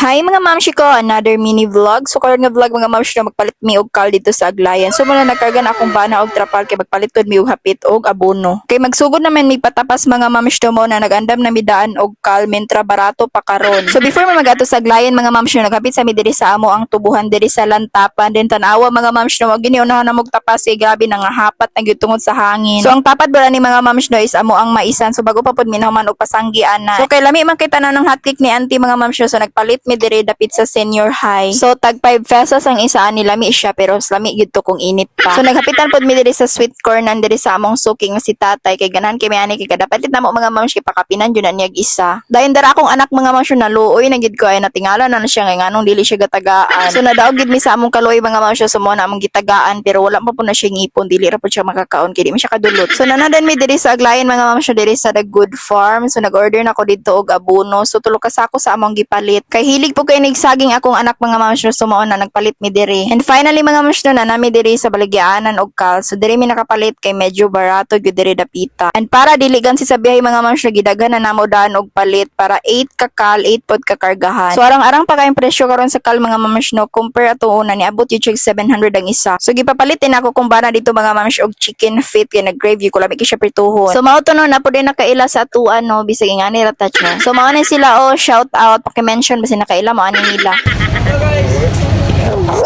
Hi mga mamshi ko, another mini vlog. So karon nga vlog mga mamshi na magpalit mi og kal dito sa Aglayan. So muna nagkarga na akong bana og trapal kay magpalit pod mi og hapit og abono. Kay magsugod naman mi patapas mga mamshi mo na nagandam na mi daan og kal mentra barato pa karon. So before mi magato sa Aglayan mga mamshi naghapit sa mi diri sa amo ang tubuhan diri sa lantapan din tanawa mga mamshi mo gini unahan na mog tapas kay grabe nga hapat na gyud tungod sa hangin. So ang tapat bala ni mga mamshi is amo ang maisan. So bago pa pod mi naman og pasanggian na. So kay lami man kita na ng hotcake ni auntie mga mamshi so nagpalit mi diri dapit sa senior high. So tag 5 pesos ang isa ani lami siya pero lami gid to kung init pa. So naghapitan pod mi diri sa sweet corn nan diri sa among suking si tatay kay ganahan kay ani kay kadapalit namo mga mams kay pakapinan jud na niyag isa. Dayon dara akong anak mga mams na luoy na gid ko ay natingala na siya ngay nganong dili siya gatagaan. So nadaog gid mi sa among kaluoy mga mams so mo na among gitagaan pero wala pa po na siya ngipon dili ra po siya makakaon kay di man siya kadulot. So nanadan mi diri sa Aglayan mga mams diri sa The Good Farm. So nag-order na ko dito og abono. So tulo ka sako sa among gipalit. Kay hilig po kay nagsaging akong anak mga mams so mo na nagpalit mi diri. And finally mga mams na nami diri sa Balagyaanan og kal. So diri mi nakapalit kay medyo barato gyud diri dapita. And para diligan si sa biyahe mga mams gidaghan na namo daan og palit para 8 ka kal, 8 pod ka kargahan. So arang-arang pa kay presyo karon sa kal mga mams no compare ato una ni abot yung 700 ang isa. So gipapalitin ako kung bana dito mga mams og chicken feet kay nag-gravy ko labi kay siya prituhon. So mao to no na pud nakaila sa atuan no bisag ingani ra touch no. So mao na sila shout out paki-mention basi nakaila mo ani nila.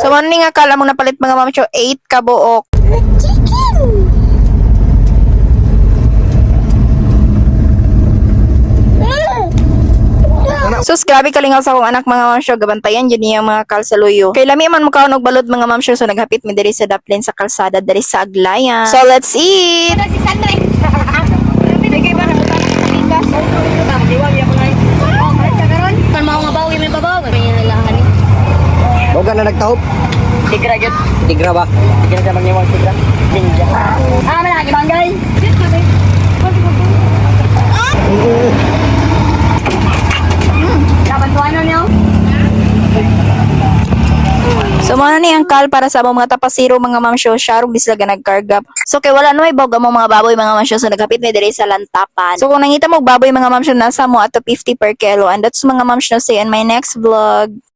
So ano nga kala mo napalit mga mamacho 8 kabuok. Sus, grabe kalingaw sa akong anak mga mamacho. Gabantayan dyan niya mga kalsaluyo. Kay lami man mukha og balod mga mamacho. So naghapit mi diri sa daplin sa kalsada diri sa Aglayan. So let's eat! Huwag na nagtahop. Tigra gyud. Tigra ba? Tigra sa magniwang tigra. Ninja. Malaki banggay. Laban to ano niyo? So mao ni ang kal para sa among mga tapasiro mga mamsyo sharog di sila nagkargap. So kay wala no may bawg among mga baboy mga mamsyo so naghapit mi diri sa lantapan. So kung nangita mo baboy mga mamsyo nasa mo ato 50 per kilo and that's mga mamsyo say in my next vlog.